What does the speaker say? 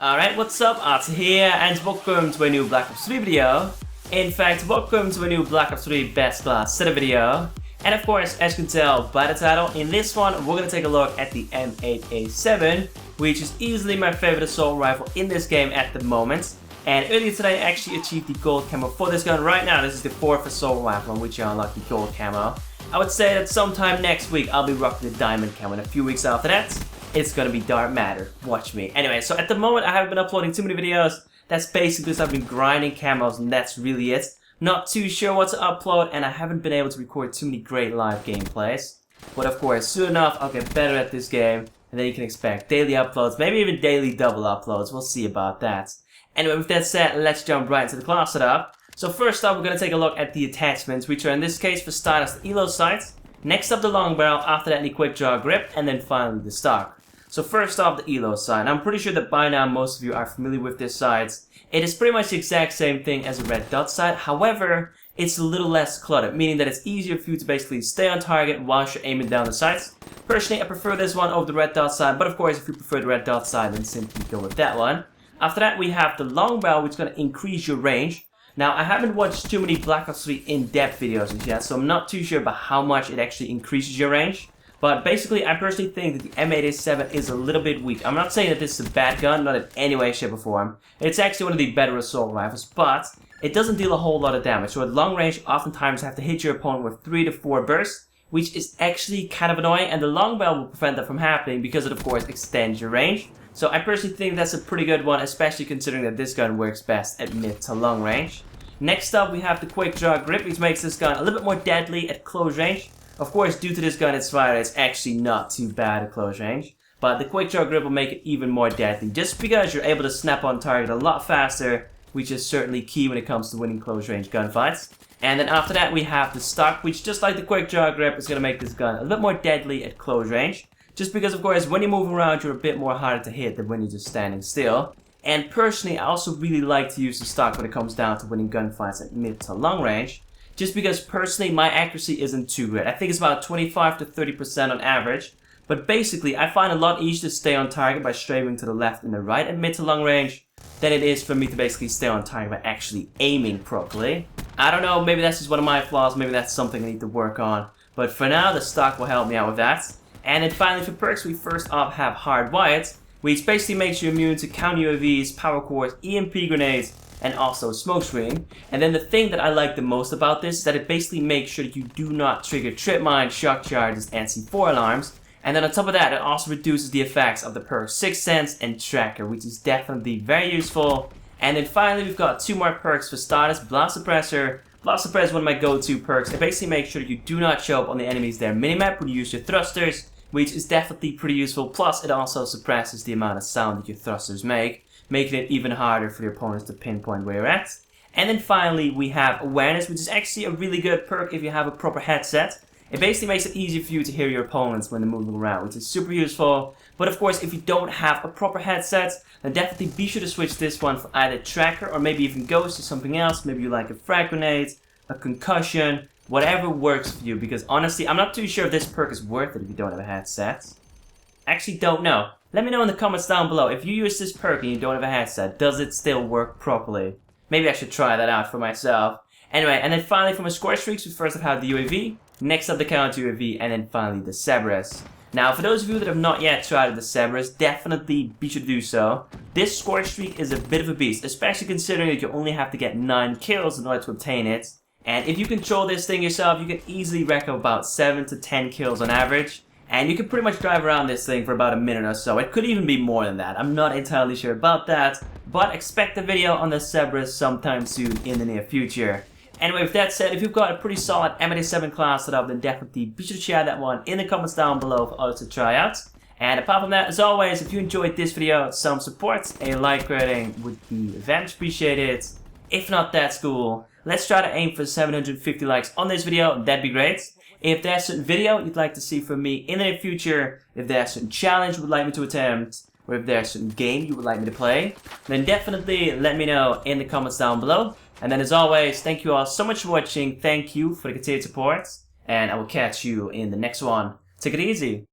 Alright, what's up? Arthur here, and welcome to a new Black Ops 3 video. In fact, welcome to a new Black Ops 3 Best Class Setup video. And of course, as you can tell by the title, in this one, we're going to take a look at the M8A7, which is easily my favorite assault rifle in this game at the moment. And earlier today, I actually achieved the gold camo for this gun. Right now, this is the 4th assault rifle on which I unlock the gold camo. I would say that sometime next week, I'll be rocking the diamond camo, and a few weeks after that, it's gonna be dark matter. Watch me. Anyway, so at the moment I haven't been uploading too many videos. That's basically because I've been grinding camos and that's really it. Not too sure what to upload and I haven't been able to record too many great live gameplays. But of course, soon enough I'll get better at this game and then you can expect daily uploads, maybe even daily double uploads. We'll see about that. Anyway, with that said, let's jump right into the class setup. So first up, we're gonna take a look at the attachments, which are in this case for starters the ELO sights. Next up the long barrel, after that the quick draw grip, and then finally the stock. So first off, the ELO sight. I'm pretty sure that by now most of you are familiar with this sight. It is pretty much the exact same thing as a red dot sight, however, it's a little less cluttered, meaning that it's easier for you to basically stay on target whilst you're aiming down the sights. Personally, I prefer this one over the red dot sight, but of course if you prefer the red dot sight, then simply go with that one. After that, we have the long barrel, which is going to increase your range. Now, I haven't watched too many Black Ops 3 in-depth videos yet, so I'm not too sure about how much it actually increases your range. But basically, I personally think that the M8A7 is a little bit weak. I'm not saying that this is a bad gun, not in any way, shape, or form. It's actually one of the better assault rifles, but it doesn't deal a whole lot of damage. So at long range, oftentimes you have to hit your opponent with 3 to 4 bursts, which is actually kind of annoying, and the long barrel will prevent that from happening because it, of course, extends your range. So I personally think that's a pretty good one, especially considering that this gun works best at mid to long range. Next up, we have the quick draw grip, which makes this gun a little bit more deadly at close range. Of course, due to this gun its fire, it's actually not too bad at close range. But the quick draw grip will make it even more deadly, just because you're able to snap on target a lot faster, which is certainly key when it comes to winning close range gunfights. And then after that, we have the stock, which just like the quick draw grip, is going to make this gun a little bit more deadly at close range. Just because, of course, when you move around, you're a bit more harder to hit than when you're just standing still. And personally, I also really like to use the stock when it comes down to winning gunfights at mid to long range. Just because personally my accuracy isn't too great. I think it's about 25 to 30% on average. But basically I find it a lot easier to stay on target by strafing to the left and the right at mid to long range than it is for me to basically stay on target by actually aiming properly. I don't know, maybe that's just one of my flaws, maybe that's something I need to work on. But for now the stock will help me out with that. And then finally for perks, we first off have Hardwired, which basically makes you immune to counter UAVs, power cores, EMP grenades, and also smoke screen. And then the thing that I like the most about this is that it basically makes sure that you do not trigger trip mines, shock charges, and C4 alarms. And then on top of that, it also reduces the effects of the perks Sixth Sense and Tracker, which is definitely very useful. And then finally, we've got 2 more perks for starters, Blast Suppressor. Blast Suppressor is one of my go-to perks. It basically makes sure that you do not show up on the enemies their minimap when you use your thrusters, which is definitely pretty useful. Plus, it also suppresses the amount of sound that your thrusters make, making it even harder for your opponents to pinpoint where you're at. And then finally, we have Awareness, which is actually a really good perk if you have a proper headset. It basically makes it easier for you to hear your opponents when they're moving around, which is super useful. But of course, if you don't have a proper headset, then definitely be sure to switch this one for either Tracker or maybe even Ghost or something else. Maybe you like a frag grenade, a concussion, whatever works for you. Because honestly, I'm not too sure if this perk is worth it if you don't have a headset. Actually, don't know. Let me know in the comments down below, if you use this perk and you don't have a headset, does it still work properly? Maybe I should try that out for myself. Anyway, and then finally from a score streaks, we first have the UAV, next up the counter UAV, and then finally the Cerberus. Now, for those of you that have not yet tried the Cerberus, definitely be sure to do so. This score streak is a bit of a beast, especially considering that you only have to get 9 kills in order to obtain it. And if you control this thing yourself, you can easily rack up about 7 to 10 kills on average. And you can pretty much drive around this thing for about a minute or so. It could even be more than that. I'm not entirely sure about that. But expect a video on the Cerberus sometime soon in the near future. Anyway, with that said, if you've got a pretty solid M8A7 class setup, then definitely be sure to share that one in the comments down below for others to try out. And apart from that, as always, if you enjoyed this video, some support, a like rating would be very much appreciated. If not, that's cool. Let's try to aim for 750 likes on this video, that'd be great. If there's a certain video you'd like to see from me in the near future, if there's a certain challenge you would like me to attempt, or if there's a certain game you would like me to play, then definitely let me know in the comments down below. And then as always, thank you all so much for watching, thank you for the continued support, and I will catch you in the next one. Take it easy.